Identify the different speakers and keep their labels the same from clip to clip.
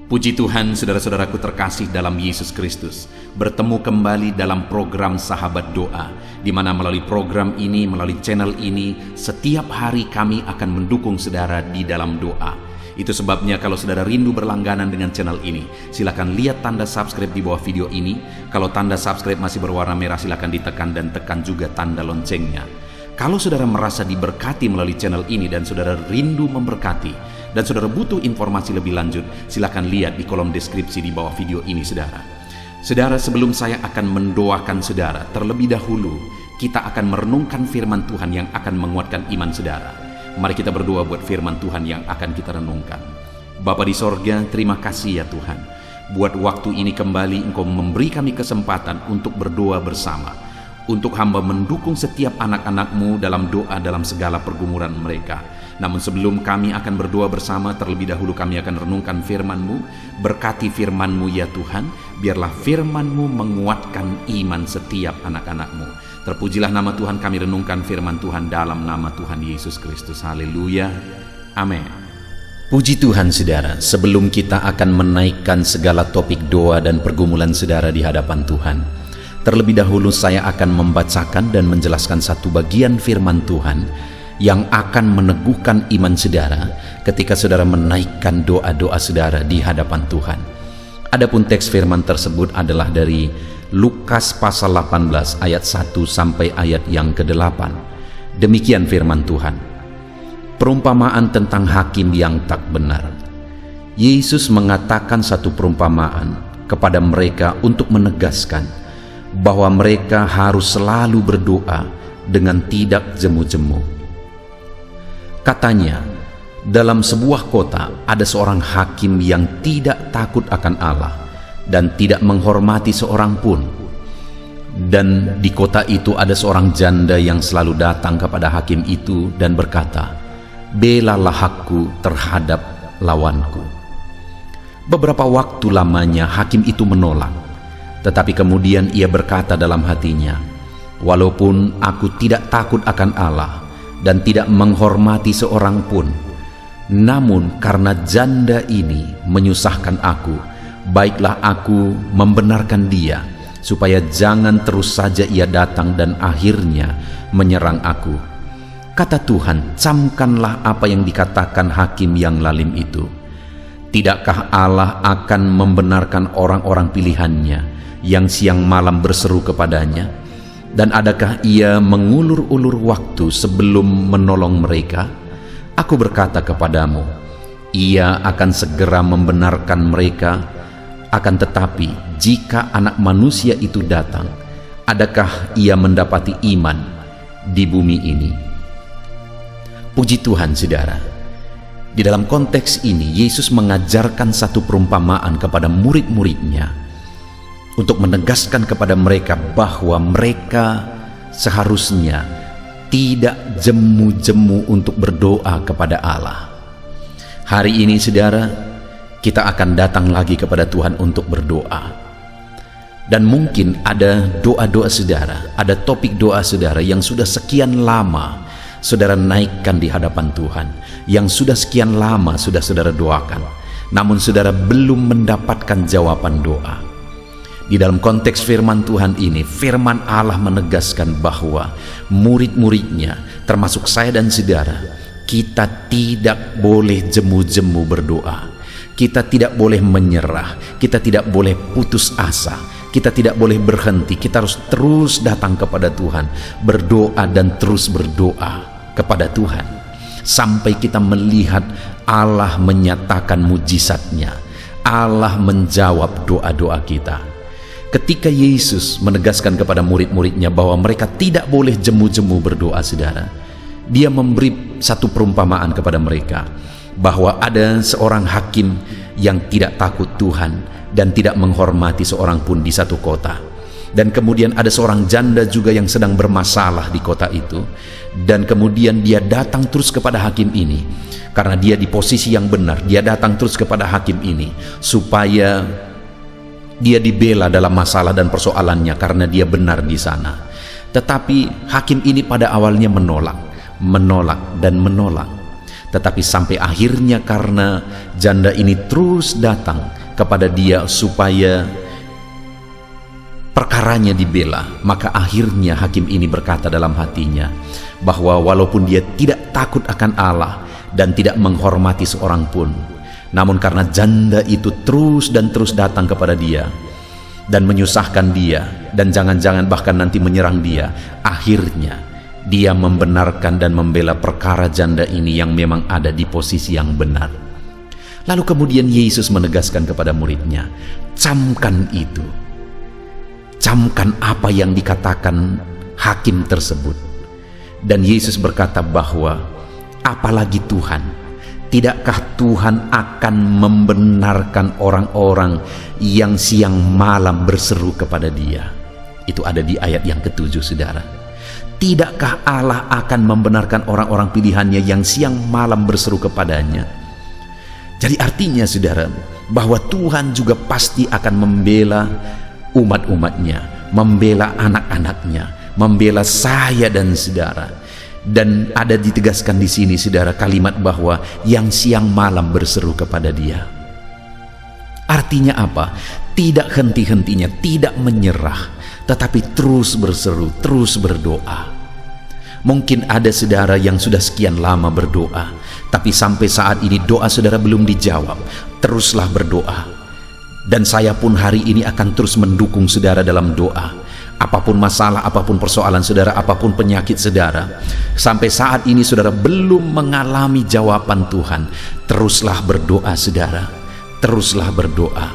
Speaker 1: Puji Tuhan, saudara-saudaraku terkasih dalam Yesus Kristus. Bertemu kembali dalam program Sahabat Doa, di mana melalui program ini, melalui channel ini, setiap hari kami akan mendukung saudara di dalam doa. Itu sebabnya kalau saudara rindu berlangganan dengan channel ini, silakan lihat tanda subscribe di bawah video ini. Kalau tanda subscribe masih berwarna merah, silakan ditekan dan tekan juga tanda loncengnya. Kalau saudara merasa diberkati melalui channel ini dan saudara rindu memberkati, dan saudara butuh informasi lebih lanjut, silakan lihat di kolom deskripsi di bawah video ini, saudara. Saudara, sebelum saya akan mendoakan saudara, terlebih dahulu kita akan merenungkan firman Tuhan yang akan menguatkan iman saudara. Mari kita berdoa buat firman Tuhan yang akan kita renungkan. Bapa di sorga, terima kasih ya Tuhan. Buat waktu ini kembali Engkau memberi kami kesempatan untuk berdoa bersama. Untuk hamba mendukung setiap anak-anak-Mu dalam doa dalam segala pergumulan mereka. Namun sebelum kami akan berdoa bersama, terlebih dahulu kami akan renungkan firman-Mu. Berkati firman-Mu ya Tuhan, biarlah firman-Mu menguatkan iman setiap anak-anak-Mu. Terpujilah nama Tuhan, kami renungkan firman Tuhan dalam nama Tuhan Yesus Kristus. Haleluya, amin. Puji Tuhan saudara, sebelum kita akan menaikkan segala topik doa dan pergumulan saudara di hadapan Tuhan, terlebih dahulu saya akan membacakan dan menjelaskan satu bagian firman Tuhan yang akan meneguhkan iman saudara ketika saudara menaikkan doa-doa saudara di hadapan Tuhan. Adapun teks firman tersebut adalah dari Lukas pasal 18 ayat 1 sampai ayat yang ke-8. Demikian firman Tuhan. Perumpamaan tentang hakim yang tak benar. Yesus mengatakan satu perumpamaan kepada mereka untuk menegaskan bahwa mereka harus selalu berdoa dengan tidak jemu-jemu. Katanya, dalam sebuah kota ada seorang hakim yang tidak takut akan Allah dan tidak menghormati seorang pun. Dan di kota itu ada seorang janda yang selalu datang kepada hakim itu dan berkata, "Belalah hakku terhadap lawanku." Beberapa waktu lamanya hakim itu menolak. Tetapi kemudian ia berkata dalam hatinya, "Walaupun aku tidak takut akan Allah dan tidak menghormati seorang pun, namun karena janda ini menyusahkan aku, baiklah aku membenarkan dia, supaya jangan terus saja ia datang dan akhirnya menyerang aku." Kata Tuhan, camkanlah apa yang dikatakan hakim yang lalim itu. Tidakkah Allah akan membenarkan orang-orang pilihannya yang siang malam berseru kepadanya? Dan adakah ia mengulur-ulur waktu sebelum menolong mereka? Aku berkata kepadamu, ia akan segera membenarkan mereka. Akan tetapi jika Anak Manusia itu datang, adakah ia mendapati iman di bumi ini? Puji Tuhan saudara. Di dalam konteks ini Yesus mengajarkan satu perumpamaan kepada murid-muridnya untuk menegaskan kepada mereka bahwa mereka seharusnya tidak jemu-jemu untuk berdoa kepada Allah. Hari ini saudara, kita akan datang lagi kepada Tuhan untuk berdoa. Dan mungkin ada doa-doa saudara, ada topik doa saudara yang sudah sekian lama saudara naikkan di hadapan Tuhan, yang sudah sekian lama sudah saudara doakan, namun saudara belum mendapatkan jawaban doa. Di dalam konteks firman Tuhan ini, firman Allah menegaskan bahwa murid-muridnya, termasuk saya dan saudara, kita tidak boleh jemu-jemu berdoa. Kita tidak boleh menyerah, kita tidak boleh putus asa, kita tidak boleh berhenti. Kita harus terus datang kepada Tuhan, berdoa dan terus berdoa kepada Tuhan sampai kita melihat Allah menyatakan mujizatnya, Allah menjawab doa-doa kita. Ketika Yesus menegaskan kepada murid-muridnya bahwa mereka tidak boleh jemu-jemu berdoa saudara, dia memberi satu perumpamaan kepada mereka bahwa ada seorang hakim yang tidak takut Tuhan dan tidak menghormati seorang pun di satu kota. Dan kemudian ada seorang janda juga yang sedang bermasalah di kota itu, dan kemudian dia datang terus kepada hakim ini karena dia di posisi yang benar. Dia datang terus kepada hakim ini supaya dia dibela dalam masalah dan persoalannya karena dia benar di sana. Tetapi hakim ini pada awalnya menolak dan menolak. Tetapi sampai akhirnya karena janda ini terus datang kepada dia supaya perkaranya dibela. Maka akhirnya hakim ini berkata dalam hatinya bahwa walaupun dia tidak takut akan Allah dan tidak menghormati seorang pun, namun karena janda itu terus dan terus datang kepada dia dan menyusahkan dia, dan jangan-jangan bahkan nanti menyerang dia, akhirnya dia membenarkan dan membela perkara janda ini yang memang ada di posisi yang benar. Lalu kemudian Yesus menegaskan kepada muridnya, camkan itu, camkan apa yang dikatakan hakim tersebut. Dan Yesus berkata bahwa apalagi Tuhan, tidakkah Tuhan akan membenarkan orang-orang yang siang malam berseru kepada Dia? Itu ada di ayat yang ke-7, saudara. Tidakkah Allah akan membenarkan orang-orang pilihannya yang siang malam berseru kepadanya? Jadi artinya, saudara, bahwa Tuhan juga pasti akan membela umat-umatnya, membela anak-anaknya, membela saya dan saudara. Dan ada ditegaskan di sini, saudara, kalimat bahwa yang siang malam berseru kepada Dia. Artinya apa? Tidak henti-hentinya, tidak menyerah, tetapi terus berseru, terus berdoa. Mungkin ada saudara yang sudah sekian lama berdoa, tapi sampai saat ini doa saudara belum dijawab. Teruslah berdoa. Dan saya pun hari ini akan terus mendukung saudara dalam doa. Apapun masalah, apapun persoalan saudara, apapun penyakit saudara, sampai saat ini saudara belum mengalami jawaban Tuhan, teruslah berdoa saudara. Teruslah berdoa,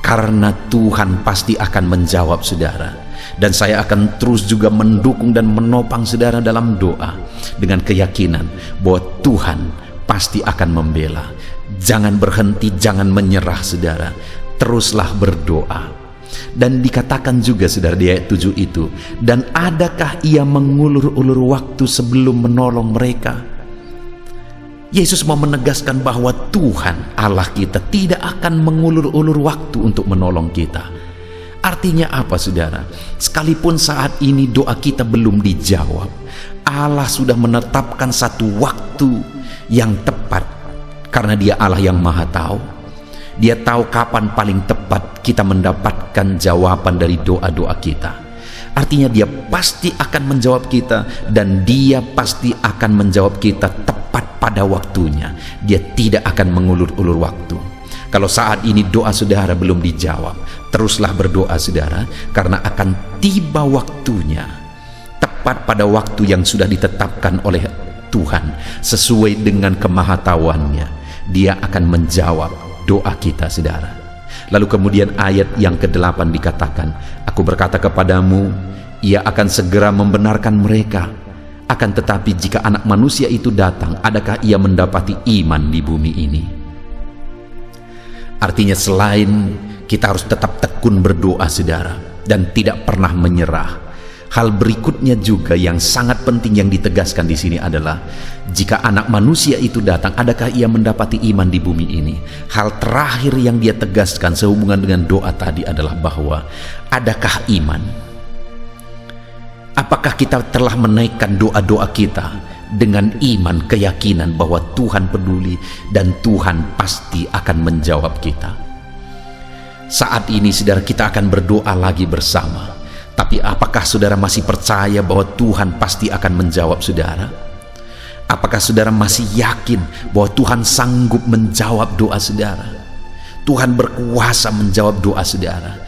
Speaker 1: karena Tuhan pasti akan menjawab saudara. Dan saya akan terus juga mendukung dan menopang saudara dalam doa, dengan keyakinan bahwa Tuhan pasti akan membela. Jangan berhenti, jangan menyerah saudara. Teruslah berdoa. Dan dikatakan juga saudara di ayat 7 itu, dan adakah ia mengulur-ulur waktu sebelum menolong mereka? Yesus mau menegaskan bahwa Tuhan Allah kita tidak akan mengulur-ulur waktu untuk menolong kita. Artinya apa saudara? Sekalipun saat ini doa kita belum dijawab, Allah sudah menetapkan satu waktu yang tepat, karena Dia Allah yang Maha Tahu. Dia tahu kapan paling tepat kita mendapatkan jawaban dari doa-doa kita. Artinya Dia pasti akan menjawab kita, dan Dia pasti akan menjawab kita tepat pada waktunya. Dia tidak akan mengulur-ulur waktu. Kalau saat ini doa saudara belum dijawab, teruslah berdoa saudara, karena akan tiba waktunya, tepat pada waktu yang sudah ditetapkan oleh Tuhan sesuai dengan kemahatauannya. Dia akan menjawab doa kita saudara. Lalu kemudian ayat yang ke-8 dikatakan, aku berkata kepadamu, Ia akan segera membenarkan mereka. Akan tetapi jika Anak Manusia itu datang, adakah Ia mendapati iman di bumi ini? Artinya selain kita harus tetap tekun berdoa saudara, dan tidak pernah menyerah, hal berikutnya juga yang sangat penting yang ditegaskan di sini adalah, jika Anak Manusia itu datang, adakah Ia mendapati iman di bumi ini? Hal terakhir yang Dia tegaskan sehubungan dengan doa tadi adalah bahwa adakah iman? Apakah kita telah menaikkan doa-doa kita dengan iman, keyakinan bahwa Tuhan peduli dan Tuhan pasti akan menjawab kita? Saat ini saudara, kita akan berdoa lagi bersama. Tapi apakah saudara masih percaya bahwa Tuhan pasti akan menjawab saudara? Apakah saudara masih yakin bahwa Tuhan sanggup menjawab doa saudara? Tuhan berkuasa menjawab doa saudara.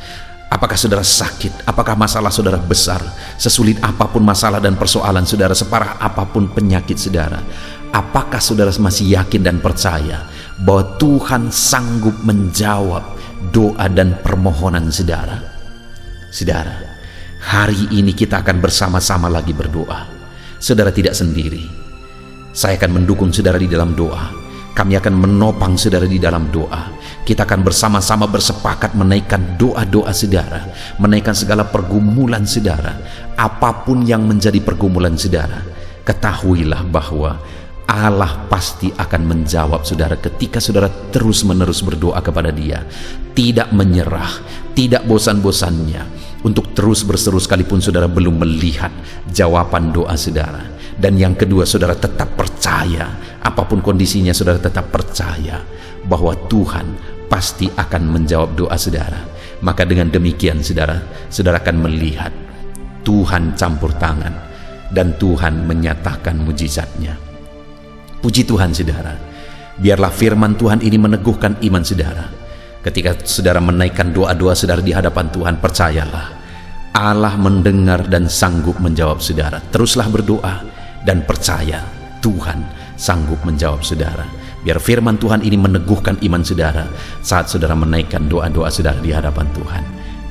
Speaker 1: Apakah saudara sakit? Apakah masalah saudara besar? Sesulit apapun masalah dan persoalan saudara, separah apapun penyakit saudara, apakah saudara masih yakin dan percaya bahwa Tuhan sanggup menjawab doa dan permohonan saudara? Saudara, hari ini kita akan bersama-sama lagi berdoa. Saudara tidak sendiri. Saya akan mendukung saudara di dalam doa. Kami akan menopang saudara di dalam doa. Kita akan bersama-sama bersepakat menaikkan doa-doa saudara, menaikkan segala pergumulan saudara. Apapun yang menjadi pergumulan saudara, ketahuilah bahwa Allah pasti akan menjawab saudara ketika saudara terus-menerus berdoa kepada Dia. Tidak menyerah, tidak bosan-bosannya untuk terus berseru sekalipun saudara belum melihat jawaban doa saudara. Dan yang kedua, saudara tetap percaya, apapun kondisinya saudara tetap percaya bahwa Tuhan pasti akan menjawab doa saudara. Maka dengan demikian saudara akan melihat Tuhan campur tangan dan Tuhan menyatakan mujizatnya. Puji Tuhan saudara. Biarlah firman Tuhan ini meneguhkan iman saudara. Ketika saudara menaikkan doa-doa saudara di hadapan Tuhan, percayalah Allah mendengar dan sanggup menjawab saudara. Teruslah berdoa dan percaya Tuhan sanggup menjawab saudara. Biar firman Tuhan ini meneguhkan iman saudara saat saudara menaikkan doa-doa saudara di hadapan Tuhan.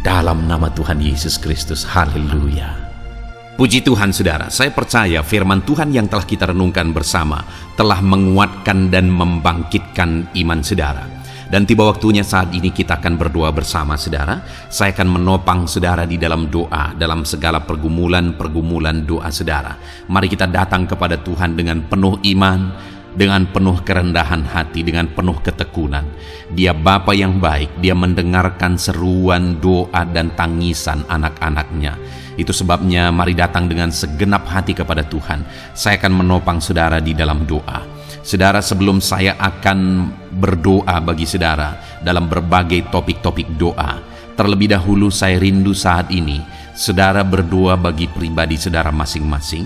Speaker 1: Dalam nama Tuhan Yesus Kristus, haleluya. Puji Tuhan saudara, saya percaya firman Tuhan yang telah kita renungkan bersama telah menguatkan dan membangkitkan iman saudara. Dan tiba waktunya saat ini kita akan berdoa bersama saudara. Saya akan menopang saudara di dalam doa, dalam segala pergumulan doa saudara. Mari kita datang kepada Tuhan dengan penuh iman, dengan penuh kerendahan hati, dengan penuh ketekunan. Dia Bapa yang baik, Dia mendengarkan seruan doa dan tangisan anak-anaknya. Itu sebabnya mari datang dengan segenap hati kepada Tuhan. Saya akan menopang saudara di dalam doa. Saudara, sebelum saya akan berdoa bagi saudara dalam berbagai topik-topik doa, terlebih dahulu saya rindu saat ini saudara berdoa bagi pribadi saudara masing-masing.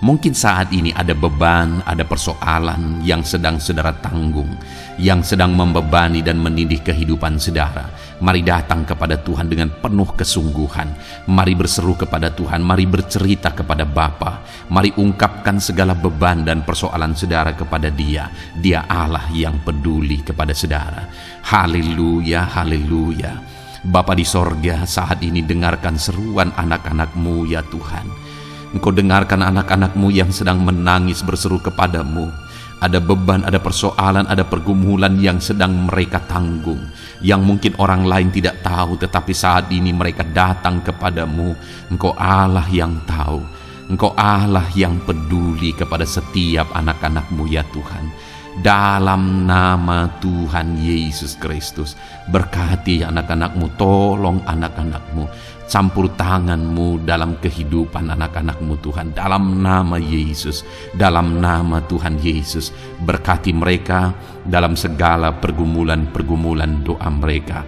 Speaker 1: Mungkin saat ini ada beban, ada persoalan yang sedang saudara tanggung, yang sedang membebani dan menindih kehidupan saudara. Mari datang kepada Tuhan dengan penuh kesungguhan. Mari berseru kepada Tuhan, mari bercerita kepada Bapa. Mari ungkapkan segala beban dan persoalan saudara kepada Dia. Dia Allah yang peduli kepada saudara. Haleluya, haleluya. Bapa di sorga, saat ini dengarkan seruan anak-anak-Mu ya Tuhan. Engkau dengarkan anak-anak-Mu yang sedang menangis berseru kepadamu. Ada beban, ada persoalan, ada pergumulan yang sedang mereka tanggung, yang mungkin orang lain tidak tahu, tetapi saat ini mereka datang kepadamu. Engkau Allah yang tahu, Engkau Allah yang peduli kepada setiap anak-anak-Mu ya Tuhan. Dalam nama Tuhan Yesus Kristus, berkati anak-anak-Mu, tolong anak-anak-Mu, campur tangan-Mu dalam kehidupan anak-anak-Mu Tuhan. Dalam nama Yesus, dalam nama Tuhan Yesus, berkati mereka dalam segala pergumulan-pergumulan doa mereka.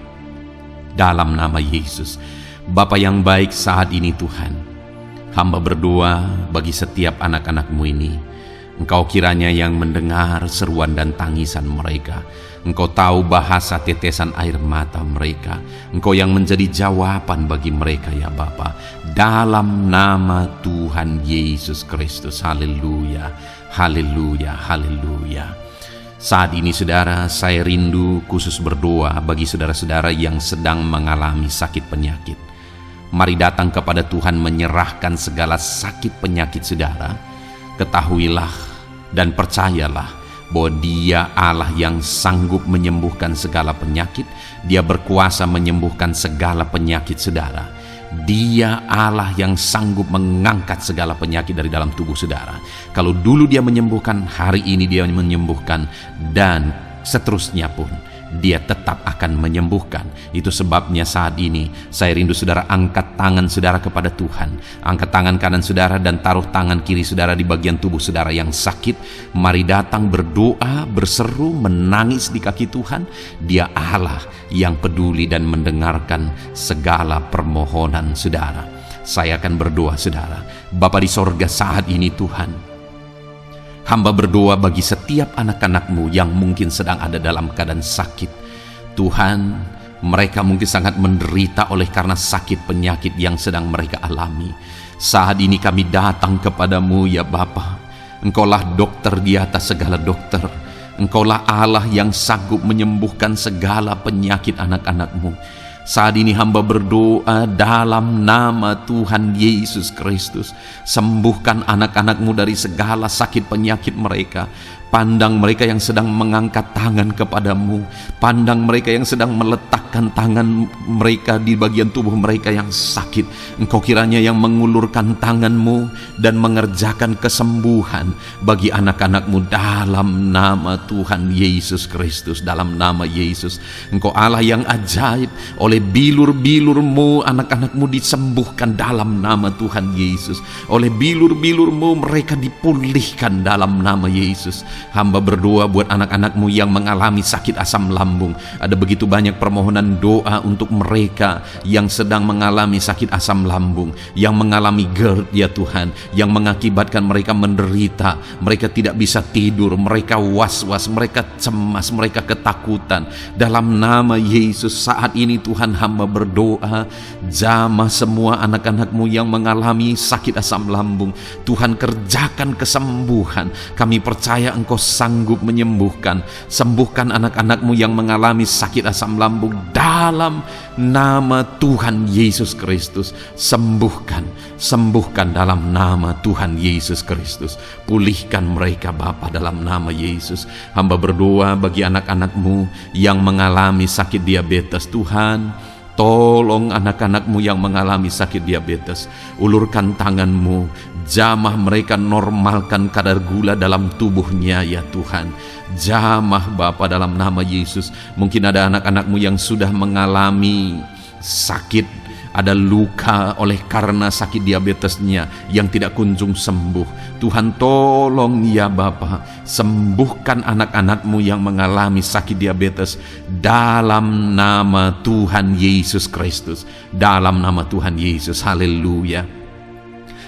Speaker 1: Dalam nama Yesus. Bapa yang baik, saat ini Tuhan, hamba berdoa bagi setiap anak-anak-Mu ini. Engkau kiranya yang mendengar seruan dan tangisan mereka. Engkau tahu bahasa tetesan air mata mereka. Engkau yang menjadi jawaban bagi mereka ya Bapa. Dalam nama Tuhan Yesus Kristus. Haleluya, haleluya, haleluya. Saat ini saudara, saya rindu khusus berdoa bagi saudara-saudara yang sedang mengalami sakit penyakit. Mari datang kepada Tuhan menyerahkan segala sakit penyakit saudara. Ketahuilah dan percayalah bahwa Dia Allah yang sanggup menyembuhkan segala penyakit. Dia berkuasa menyembuhkan segala penyakit saudara. Dia Allah yang sanggup mengangkat segala penyakit dari dalam tubuh saudara. Kalau dulu Dia menyembuhkan, hari ini Dia menyembuhkan, dan seterusnya pun Dia tetap akan menyembuhkan. Itu sebabnya saat ini saya rindu saudara angkat tangan saudara kepada Tuhan. Angkat tangan kanan saudara dan taruh tangan kiri saudara di bagian tubuh saudara yang sakit. Mari datang berdoa, berseru, menangis di kaki Tuhan. Dia Allah yang peduli dan mendengarkan segala permohonan saudara. Saya akan berdoa saudara. Bapa di sorga, saat ini Tuhan, hamba berdoa bagi setiap anak-anak-Mu yang mungkin sedang ada dalam keadaan sakit. Tuhan, mereka mungkin sangat menderita oleh karena sakit penyakit yang sedang mereka alami. Saat ini kami datang kepadamu ya Bapa. Engkaulah dokter di atas segala dokter. Engkaulah Allah yang sanggup menyembuhkan segala penyakit anak-anak-Mu. Saat ini hamba berdoa dalam nama Tuhan Yesus Kristus. Sembuhkan anak-anak-Mu dari segala sakit penyakit mereka. Pandang mereka yang sedang mengangkat tangan kepadamu. Pandang mereka yang sedang meletakkan tangan mereka di bagian tubuh mereka yang sakit. Engkau kiranya yang mengulurkan tangan-Mu dan mengerjakan kesembuhan bagi anak-anak-Mu dalam nama Tuhan Yesus Kristus. Dalam nama Yesus, Engkau Allah yang ajaib. Oleh bilur-bilur-Mu anak-anak-Mu disembuhkan dalam nama Tuhan Yesus. Oleh bilur-bilur-Mu mereka dipulihkan dalam nama Yesus. Hamba berdoa buat anak-anak-Mu yang mengalami sakit asam lambung. Ada begitu banyak permohonan doa untuk mereka yang sedang mengalami sakit asam lambung, yang mengalami GERD ya Tuhan, yang mengakibatkan mereka menderita, mereka tidak bisa tidur, mereka was-was, mereka cemas, mereka ketakutan. Dalam nama Yesus saat ini Tuhan, hamba berdoa, jamah semua anak-anak-Mu yang mengalami sakit asam lambung. Tuhan, kerjakan kesembuhan. Kami percaya Engkau sanggup menyembuhkan. Sembuhkan anak-anak-Mu yang mengalami sakit asam lambung dalam nama Tuhan Yesus Kristus. Sembuhkan dalam nama Tuhan Yesus Kristus. Pulihkan mereka Bapa dalam nama Yesus. Hamba berdoa bagi anak-anak-Mu yang mengalami sakit diabetes. Tuhan, tolong anak-anak-Mu yang mengalami sakit diabetes. Ulurkan tangan-Mu, jamah mereka, normalkan kadar gula dalam tubuhnya ya Tuhan. Jamah Bapa dalam nama Yesus. Mungkin ada anak-anak-Mu yang sudah mengalami sakit, ada luka oleh karena sakit diabetesnya yang tidak kunjung sembuh. Tuhan, tolong ya Bapa, sembuhkan anak-anak-Mu yang mengalami sakit diabetes dalam nama Tuhan Yesus Kristus. Dalam nama Tuhan Yesus, haleluya.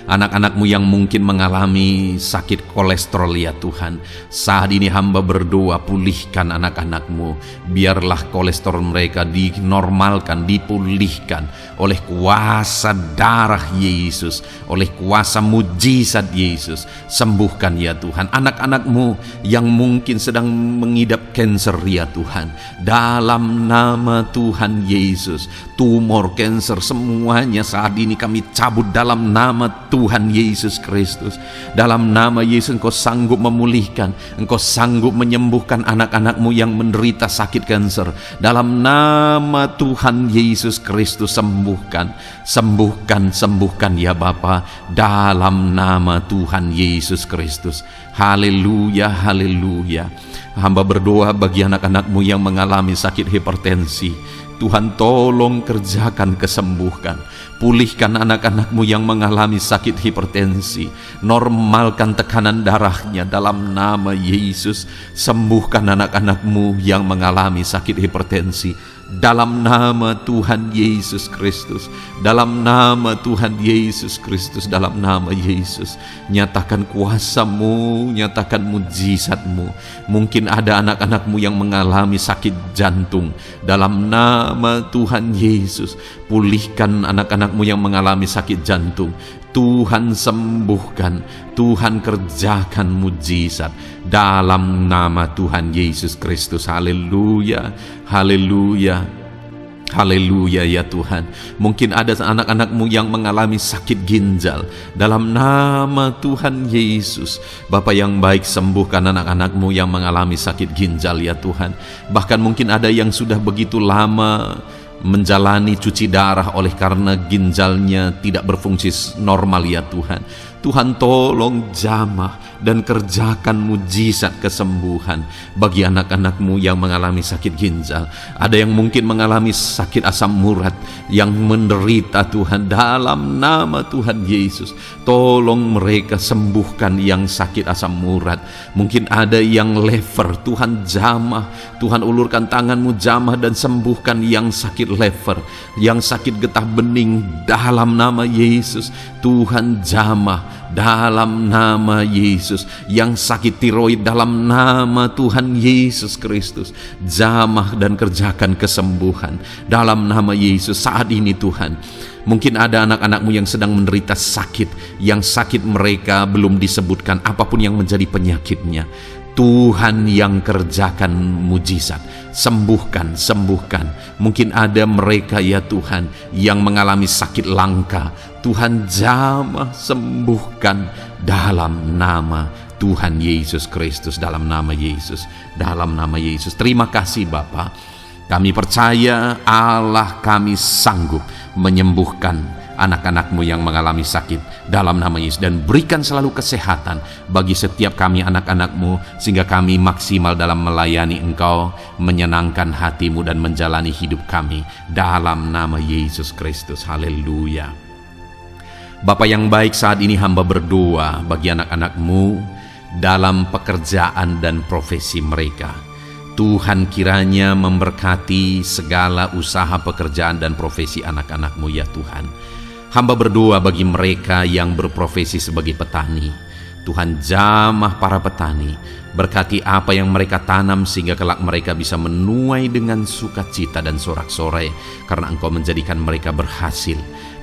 Speaker 1: Anak-anak-Mu yang mungkin mengalami sakit kolesterol ya Tuhan, saat ini hamba berdoa, pulihkan anak-anak-Mu. Biarlah kolesterol mereka dinormalkan, dipulihkan oleh kuasa darah Yesus, oleh kuasa mujizat Yesus. Sembuhkan ya Tuhan anak-anak-Mu yang mungkin sedang mengidap kanker ya Tuhan, dalam nama Tuhan Yesus. Tumor, kanker, semuanya saat ini kami cabut dalam nama Tuhan Yesus Kristus. Dalam nama Yesus Engkau sanggup memulihkan, Engkau sanggup menyembuhkan anak-anak-Mu yang menderita sakit kanker. Dalam nama Tuhan Yesus Kristus, sembuhkan ya Bapa, dalam nama Tuhan Yesus Kristus. Haleluya, haleluya. Hamba berdoa bagi anak-anak-Mu yang mengalami sakit hipertensi. Tuhan, tolong kerjakan kesembuhan. Pulihkan anak-anak-Mu yang mengalami sakit hipertensi. Normalkan tekanan darahnya dalam nama Yesus. Sembuhkan anak-anak-Mu yang mengalami sakit hipertensi dalam nama Tuhan Yesus Kristus. Dalam nama Tuhan Yesus Kristus, dalam nama Yesus. Nyatakan kuasa-Mu, nyatakan mujizat-Mu. Mungkin ada anak-anak-Mu yang mengalami sakit jantung. Dalam nama Tuhan Yesus, pulihkan anak-anak-Mu yang mengalami sakit jantung. Tuhan sembuhkan, Tuhan kerjakan mujizat dalam nama Tuhan Yesus Kristus. Haleluya, haleluya, haleluya ya Tuhan. Mungkin ada anak-anak-Mu yang mengalami sakit ginjal. Dalam nama Tuhan Yesus, Bapa yang baik, sembuhkan anak-anak-Mu yang mengalami sakit ginjal ya Tuhan. Bahkan mungkin ada yang sudah begitu lama menjalani cuci darah oleh karena ginjalnya tidak berfungsi normal ya Tuhan. Tuhan, tolong jamah dan kerjakan mujizat kesembuhan bagi anak-anak-Mu yang mengalami sakit ginjal. Ada yang mungkin mengalami sakit asam urat yang menderita Tuhan, dalam nama Tuhan Yesus. Tolong mereka, sembuhkan yang sakit asam urat. Mungkin ada yang lever, Tuhan jamah. Tuhan, ulurkan tangan-Mu, jamah dan sembuhkan yang sakit lever, yang sakit getah bening dalam nama Yesus. Tuhan jamah dalam nama Yesus. Yang sakit tiroid dalam nama Tuhan Yesus Kristus, jamah dan kerjakan kesembuhan dalam nama Yesus. Saat ini Tuhan, mungkin ada anak-anak-Mu yang sedang menderita sakit, yang sakit mereka belum disebutkan apapun yang menjadi penyakitnya. Tuhan yang kerjakan mujizat, sembuhkan. Mungkin ada mereka ya Tuhan yang mengalami sakit langka. Tuhan jamah, sembuhkan dalam nama Tuhan Yesus Kristus, dalam nama Yesus, dalam nama Yesus. Terima kasih Bapa. Kami percaya Allah kami sanggup menyembuhkan anak-anak-Mu yang mengalami sakit dalam nama Yesus, dan berikan selalu kesehatan bagi setiap kami anak-anak-Mu, sehingga kami maksimal dalam melayani Engkau, menyenangkan hati-Mu dan menjalani hidup kami dalam nama Yesus Kristus. Haleluya. Bapa yang baik, saat ini hamba berdoa bagi anak-anak-Mu dalam pekerjaan dan profesi mereka. Tuhan kiranya memberkati segala usaha pekerjaan dan profesi anak-anak-Mu ya Tuhan. Hamba berdoa bagi mereka yang berprofesi sebagai petani. Tuhan, jamah para petani, berkati apa yang mereka tanam sehingga kelak mereka bisa menuai dengan sukacita dan sorak-sorai karena Engkau menjadikan mereka berhasil.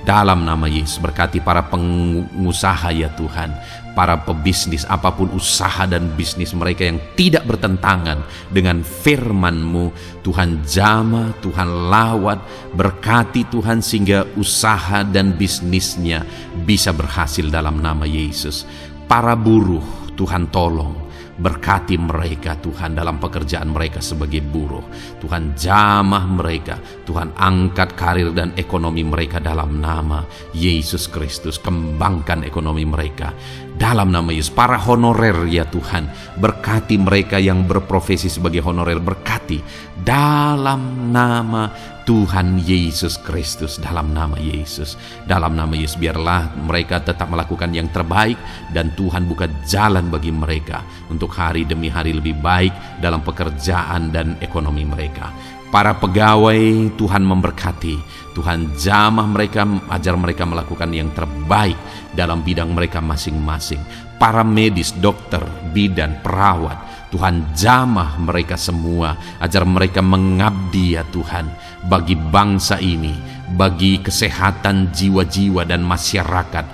Speaker 1: Dalam nama Yesus, berkati para pengusaha ya Tuhan, para pebisnis, apapun usaha dan bisnis mereka yang tidak bertentangan dengan firman-Mu. Tuhan jamah, Tuhan lawat, berkati Tuhan sehingga usaha dan bisnisnya bisa berhasil dalam nama Yesus. Para buruh, Tuhan tolong, berkati mereka Tuhan dalam pekerjaan mereka sebagai buruh. Tuhan jamah mereka, Tuhan angkat karir dan ekonomi mereka dalam nama Yesus Kristus. Kembangkan ekonomi mereka dalam nama Yesus. Para honorer ya Tuhan, berkati mereka yang berprofesi sebagai honorer, berkati dalam nama Tuhan Yesus Kristus, dalam nama Yesus. Dalam nama Yesus, biarlah mereka tetap melakukan yang terbaik dan Tuhan buka jalan bagi mereka untuk hari demi hari lebih baik dalam pekerjaan dan ekonomi mereka. Para pegawai, Tuhan memberkati, Tuhan jamah mereka, ajar mereka melakukan yang terbaik dalam bidang mereka masing-masing. Para medis, dokter, bidan, perawat, Tuhan jamah mereka semua, ajar mereka mengabdi ya Tuhan bagi bangsa ini, bagi kesehatan jiwa-jiwa dan masyarakat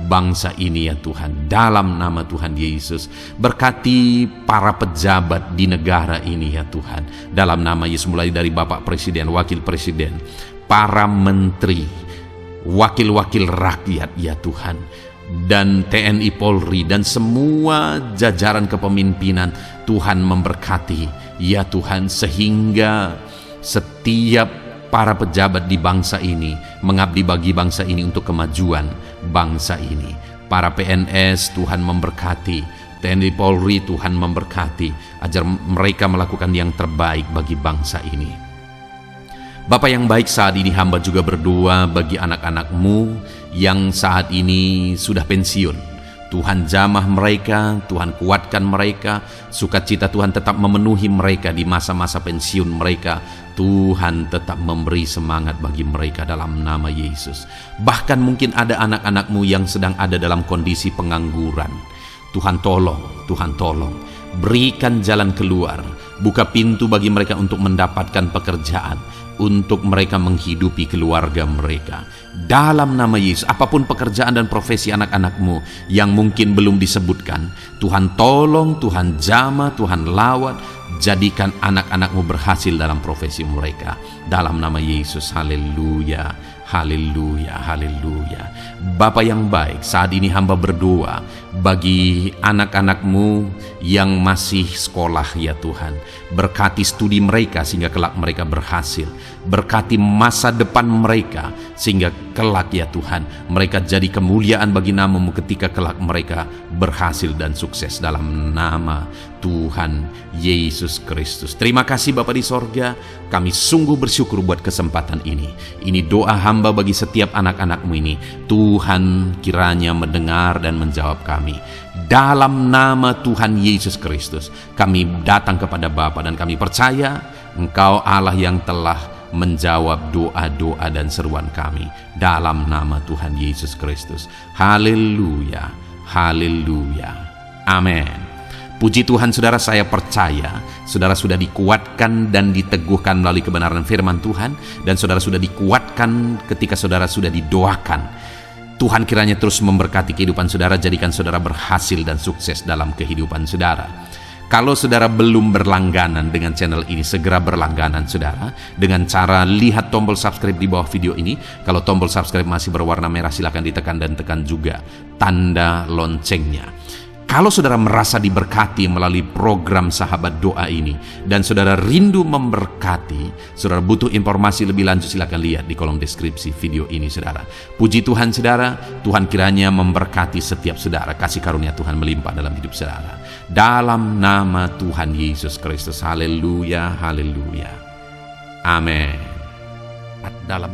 Speaker 1: bangsa ini ya Tuhan. Dalam nama Tuhan Yesus, berkati para pejabat di negara ini ya Tuhan. Dalam nama Yesus, mulai dari Bapak Presiden, Wakil Presiden, para menteri, wakil-wakil rakyat ya Tuhan, dan TNI Polri dan semua jajaran kepemimpinan, Tuhan memberkati ya Tuhan, sehingga setiap para pejabat di bangsa ini mengabdi bagi bangsa ini untuk kemajuan bangsa ini. Para PNS, Tuhan memberkati, TNI Polri, Tuhan memberkati, ajar mereka melakukan yang terbaik bagi bangsa ini. Bapa yang baik, saat ini hamba juga berdoa bagi anak-anak-Mu yang saat ini sudah pensiun. Tuhan jamah mereka, Tuhan kuatkan mereka, sukacita Tuhan tetap memenuhi mereka di masa-masa pensiun mereka. Tuhan tetap memberi semangat bagi mereka dalam nama Yesus. Bahkan mungkin ada anak-anak-Mu yang sedang ada dalam kondisi pengangguran. Tuhan tolong, Tuhan tolong, berikan jalan keluar, buka pintu bagi mereka untuk mendapatkan pekerjaan, untuk mereka menghidupi keluarga mereka. Dalam nama Yesus, apapun pekerjaan dan profesi anak-anak-Mu yang mungkin belum disebutkan, Tuhan tolong, Tuhan jamah, Tuhan lawat, jadikan anak-anak-Mu berhasil dalam profesi mereka. Dalam nama Yesus, haleluya, haleluya, haleluya. Bapa yang baik, saat ini hamba berdoa bagi anak-anak-Mu yang masih sekolah ya Tuhan. Berkati studi mereka sehingga kelak mereka berhasil. Berkati masa depan mereka sehingga kelak ya Tuhan mereka jadi kemuliaan bagi nama-Mu ketika kelak mereka berhasil dan sukses dalam nama Tuhan Yesus Kristus. Terima kasih Bapa di sorga, kami sungguh bersyukur buat kesempatan ini. Ini doa hamba bagi setiap anak-anak-Mu ini. Tuhan kiranya mendengar dan menjawab kami. Dalam nama Tuhan Yesus Kristus, kami datang kepada Bapa dan kami percaya Engkau Allah yang telah menjawab doa-doa dan seruan kami. Dalam nama Tuhan Yesus Kristus. Haleluya, haleluya, amin. Puji Tuhan saudara, saya percaya saudara sudah dikuatkan dan diteguhkan melalui kebenaran firman Tuhan, dan saudara sudah dikuatkan ketika saudara sudah didoakan. Tuhan kiranya terus memberkati kehidupan saudara, jadikan saudara berhasil dan sukses dalam kehidupan saudara. Kalau saudara belum berlangganan dengan channel ini, segera berlangganan saudara dengan cara lihat tombol subscribe di bawah video ini. Kalau tombol subscribe masih berwarna merah, silakan ditekan dan tekan juga tanda loncengnya. Kalau saudara merasa diberkati melalui program Sahabat Doa ini dan saudara rindu memberkati, saudara butuh informasi lebih lanjut, silakan lihat di kolom deskripsi video ini saudara. Puji Tuhan saudara, Tuhan kiranya memberkati setiap saudara, kasih karunia Tuhan melimpah dalam hidup saudara. Dalam nama Tuhan Yesus Kristus, haleluya, haleluya, amin. Dalam